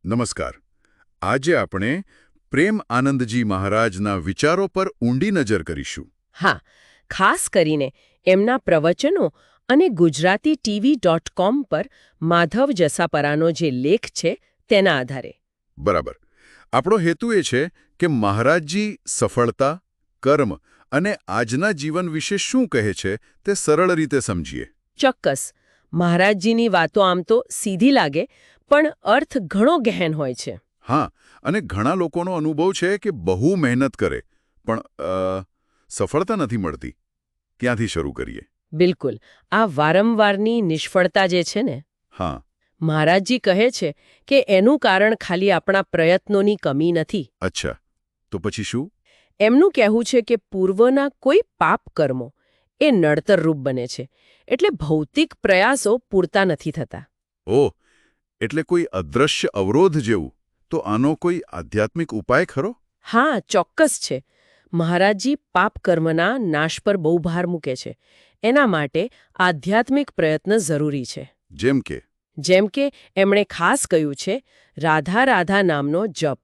નમસ્કાર. આજે આપણે પ્રેમ આનંદજી મહારાજના વિચારો પર ઊંડી નજર કરીશું. હા, ખાસ કરીને એમના પ્રવચનો અને ગુજરાતીTV.com પર માધવ જસાપરાનો જે લેખ છે તેના આધારે. બરાબર. આપણો હેતુ એ છે કે મહારાજજી સફળતા, કર્મ અને આજના જીવન વિશે શું કહે છે તે સરળ રીતે સમજીએ. ચોક્કસ. મહારાજજીની વાતો આમ તો સીધી લાગે, પણ અર્થ ઘણો ગહેન હોય છે. હા, અને ઘણા લોકોનો અનુભવ છે કે બહુ મહેનત કરે પણ સફળતા નથી મળતી. ક્યાંથી શરૂ કરીએ? બિલકુલ. આ વારંવારની નિષ્ફળતા જે છે ને, હા. મહારાજજી કહે છે કે એનું કારણ ખાલી આપણા પ્રયત્નોની કમી નથી. અચ્છા, તો પછી શું? એમનું કહેવું છે કે પૂર્વના કોઈ પાપ કર્મો એ નડતરરૂપ બને છે, એટલે ભૌતિક પ્રયાસો પૂરતા નથી થતા. ઓહ, એટલે કોઈ અદૃશ્ય અવરોધ જેવું. તો આનો કોઈ આધ્યાત્મિક ઉપાય ખરો? હા, ચોક્કસ છે. મહારાજજી પાપ કર્મના નાશ પર બહુ ભાર મૂકે છે. એના માટે આધ્યાત્મિક પ્રયત્ન જરૂરી છે. જેમ કે એમણે ખાસ કહ્યું છે, રાધા રાધા નામનો જપ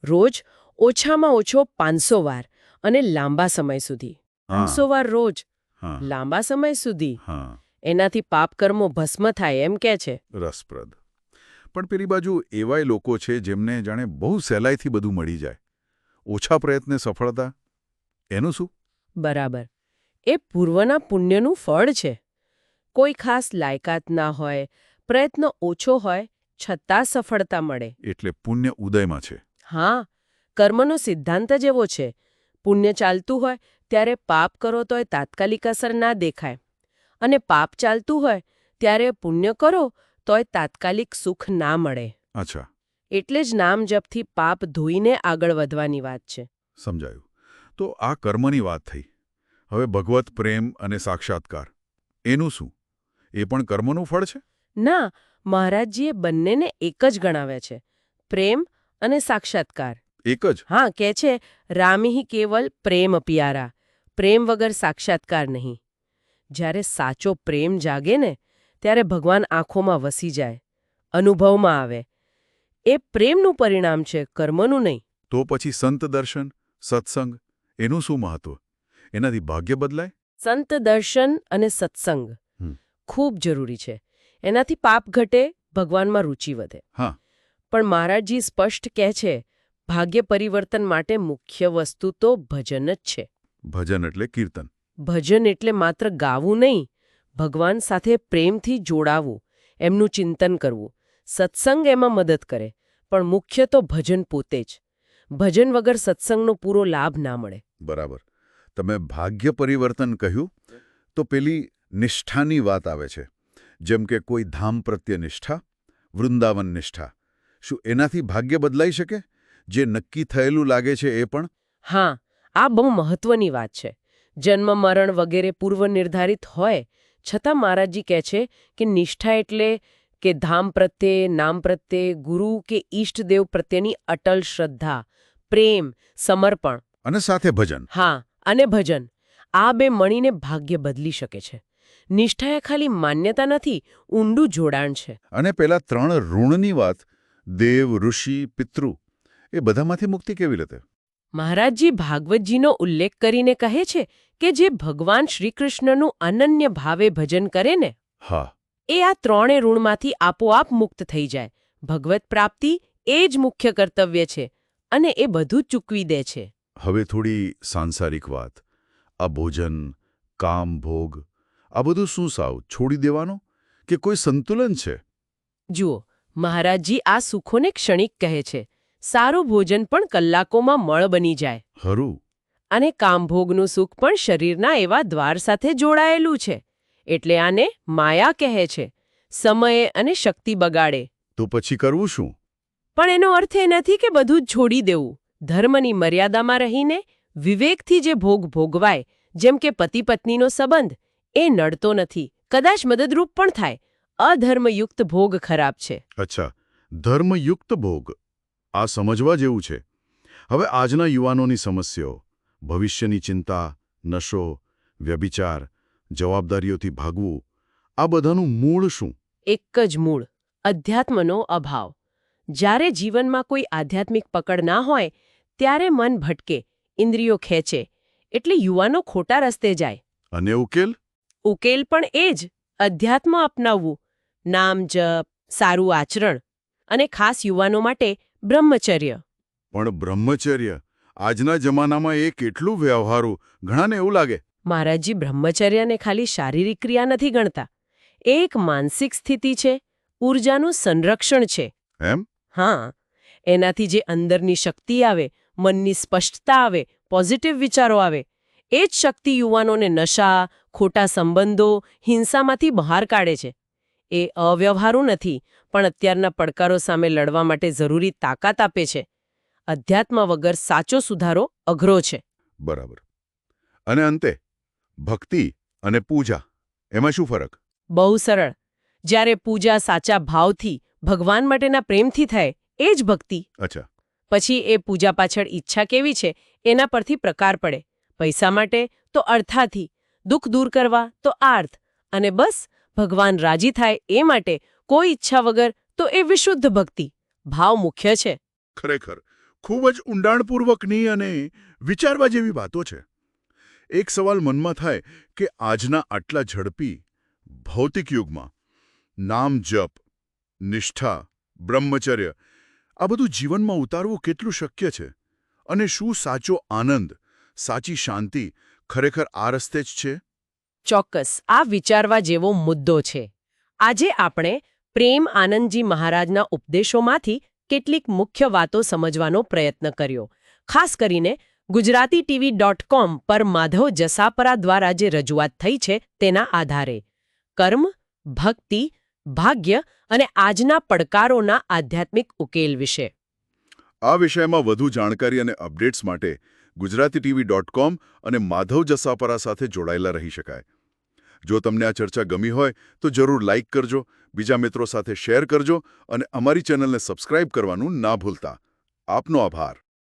રોજ ઓછામાં ઓછો 500 વાર અને લાંબા સમય સુધી. 500 વાર રોજ, લાંબા સમય સુધી. એનાથી પાપ કર્મો ભસ્મ થાય એમ કે છે. રસપ્રદ. પણ પેલી બાજુ એવાય લોકો છે જેમને જાણે બહુ સહેલાઈથી બધું મળી જાય. ઓછા પ્રયત્ને સફળતા. એનું શું? બરાબર. એ પૂર્વના પુણ્યનું ફળ છે. કોઈ ખાસ લાયકાત ના હોય, પ્રયત્ન ઓછો હોય, છતાં સફળતા મળે. એટલે પુણ્ય ઉદયમાં છે. હા, કર્મનો સિદ્ધાંત જ એવો છે. પુણ્ય ચાલતું હોય ત્યારે પાપ કરો તોય તાત્કાલિક અસર ના દેખાય, અને પાપ ચાલતું હોય ત્યારે પુણ્ય કરો તોય તાત્કાલિક સુખ ના મળે. અચ્છા. એટલે જ નામ જપથી પાપ ધોઈને આગળ વધવાની વાત છે. સમજાયું. તો આ કર્મની વાત થઈ. હવે ભગવત પ્રેમ અને સાક્ષાત્કાર. એનું શું? એ પણ કર્મનું ફળ છે? ના, મહારાજજીએ બંનેને એક જ ગણાવ્યા છે. પ્રેમ અને સાક્ષાત્કાર. એક જ? હા, કે છે રામિહિ કેવલ પ્રેમ પિયારા. પ્રેમ વગર સાક્ષાત્કાર નહીં. જ્યારે સાચો પ્રેમ જાગે ને ત્યારે ભગવાન આંખોમાં વસી જાય, અનુભવમાં આવે. એ પ્રેમનું પરિણામ છે, કર્મનું નહીં. તો પછી સંત દર્શન, સત્સંગ, એનું શું મહત્વ? એનાથી ભાગ્ય બદલાય? સંત દર્શન અને સત્સંગ ખૂબ જરૂરી છે. એનાથી પાપ ઘટે, ભગવાનમાં રુચિ વધે. હા. પણ મહારાજજી સ્પષ્ટ કહે છે, ભાગ્ય પરિવર્તન માટે મુખ્ય વસ્તુ તો ભજન જ છે. ભજન એટલે કીર્તન? ભજન એટલે માત્ર ગાવું નહીં, ભગવાન સાથે પ્રેમથી જોડાવું, એમનું ચિંતન કરવું. સત્સંગ એમાં મદદ કરે, પણ મુખ્ય તો ભજન પોતે જ. ભજન વગર સત્સંગનો પૂરો લાભ ના મળે. બરાબર. તમે ભાગ્ય પરિવર્તન કહ્યું તો પેલી નિષ્ઠાની વાત આવે છે. જેમ કે કોઈ ધામ પ્રત્યે નિષ્ઠા, વૃંદાવન નિષ્ઠા. શું એનાથી ભાગ્ય બદલાઈ શકે? જે નક્કી થયેલું લાગે છે એ પણ? હા, આ બહુ મહત્વની વાત છે. જન્મ મરણ વગેરે પૂર્વ નિર્ધારિત હોય, છતાં મહારાજજી કહે છે કે નિષ્ઠા એટલે કે ધામ પ્રત્યે, નામ પ્રત્યે, ગુરુ કે ઈષ્ટદેવ પ્રત્યેની અટલ શ્રદ્ધા, પ્રેમ, સમર્પણ. અને સાથે ભજન. હા, અને ભજન. આ બે મળીને ભાગ્ય બદલી શકે છે. નિષ્ઠા એ ખાલી માન્યતા નથી, ઊંડું જોડાણ છે. અને પેલા 3 ઋણની વાત, દેવ, ઋષિ, પિતૃ, એ બધામાંથી મુક્તિ કેવી રીતે? મહારાજજી ભાગવતજીનો ઉલ્લેખ કરીને કહે છે કે જે ભગવાન શ્રીકૃષ્ણનું અનન્ય ભાવે ભજન કરે ને, હા, એ આ 3 ઋણમાંથી આપોઆપ મુક્ત થઈ જાય. ભગવત પ્રાપ્તિ એ જ મુખ્ય કર્તવ્ય છે, અને એ બધું ચૂકવી દે છે. હવે થોડી સાંસારિક વાત. આ ભોજન, કામ, ભોગ, આ બધું શું સાવ છોડી દેવાનું કે કોઈ સંતુલન છે? જુઓ, મહારાજજી આ સુખોને ક્ષણિક કહે છે. સારું ભોજન પણ કલાકોમાં મળ બની જાય. ખરું. અને કામભોગનું સુખ પણ શરીરના એવા દ્વાર સાથે જોડાયેલું છે. એટલે આને માયા કહે છે. સમય અને શક્તિ બગાડે. તો પછી કરવું શું? પણ એનો અર્થ એ નથી કે બધું જ છોડી દેવું. ધર્મની મર્યાદામાં રહીને વિવેકથી જે ભોગ ભોગવાય, જેમ કે પતિ પત્નીનો સંબંધ, એ નડતો નથી, કદાચ મદદરૂપ પણ થાય. અધર્મયુક્ત ભોગ ખરાબ છે. અચ્છા, ધર્મયુક્ત ભોગ. આ સમજવા જેવું છે. હવે આજના યુવાનોની સમસ્યાઓ, ભવિષ્યની ચિંતા, નશો, વ્યભિચાર, જવાબદારીઓથી ભાગવું, આ બધાનું મૂળ શું? એક જ મૂળ, અધ્યાત્મનો અભાવ. જ્યારે જીવનમાં કોઈ આધ્યાત્મિક પકડ ના હોય ત્યારે મન ભટકે, ઇન્દ્રિયો ખેંચે, એટલે યુવાનો ખોટા રસ્તે જાય. અને ઉકેલ? ઉકેલ પણ એ જ, અધ્યાત્મ અપનાવવું, નામ જપ, સારું આચરણ અને ખાસ યુવાનો માટે બ્રહ્મચર્ય. પણ બ્રહ્મચર્ય આજના જમાનામાં એ કેટલું વ્યવહારુ, ઘણાને એવું લાગે. મહારાજજી બ્રહ્મચર્યને ખાલી શારીરિક ક્રિયા નથી ગણતા. એ એક માનસિક સ્થિતિ છે, ઊર્જાનું સંરક્ષણ છે. એમ? હા, એનાથી જે અંદરની શક્તિ આવે, મનની સ્પષ્ટતા આવે, પોઝિટિવ વિચારો આવે, એ જ શક્તિ યુવાનોને નશા, ખોટા સંબંધો, હિંસામાંથી બહાર કાઢે છે. એ અવ્યવહારુ નથી, પણ અત્યારના પડકારો સામે લડવા માટે જરૂરી તાકાત આપે છે. અધ્યાત્મ વગર સાચો સુધારો અઘરો છે. બરાબર. અને અંતે ભક્તિ અને પૂજા, એમાં શું ફરક? બહુ સરળ. જ્યારે પૂજા સાચા ભાવથી, ભગવાન માટેના પ્રેમથી થાય, એ જ ભક્તિ. અચ્છા. પછી એ પૂજા પાછળ ઈચ્છા કેવી છે એના પરથી પ્રકાર પડે. પૈસા માટે તો અર્થાથી, દુઃખ દૂર કરવા તો આર્થ, અને બસ ભગવાન રાજી થાય એ માટે કોઈ ઈચ્છા વગર તો એ વિશુદ્ધ ભક્તિ. ભાવ મુખ્ય છે. ખરેખર ખૂબ જ ઊંડાણપૂર્વકની અને વિચારવા જેવી વાતો છે. એક સવાલ મનમાં થાય કે આજના આટલા ઝડપી ભૌતિક યુગમાં નામ જપ, નિષ્ઠા, બ્રહ્મચર્ય આ બધું જીવનમાં ઉતારવું કેટલું શક્ય છે? અને શું સાચો આનંદ, સાચી શાંતિ ખરેખર આ રસ્તે જ છે? ચોક્કસ, આ વિચારવા જેવો મુદ્દો છે. આજે આપણે પ્રેમ આનંદજી મહારાજના ઉપદેશોમાંથી કેટલીક મુખ્ય વાતો સમજવાનો પ્રયત્ન કર્યો. ખાસ કરીને ગુજરાતીTV.com પર માધવ જસાપરા દ્વારા જે રજૂઆત થઈ છે તેના આધારે કર્મ, ભક્તિ, ભાગ્ય અને આજના પડકારોના આધ્યાત્મિક ઉકેલ વિશે. આ વિષયમાં વધુ જાણકારી અને અપડેટ્સ માટે ગુજરાતીTV.com અને માધવ જસાપરા સાથે જોડાયેલા રહી શકાય. જો તમને આ ચર્ચા ગમી હોય તો જરૂર લાઇક કરજો, બીજા મિત્રો સાથે શેર કરજો અને અમારી ચેનલને સબસ્ક્રાઇબ કરવાનું ના ભૂલતા. આપનો આભાર.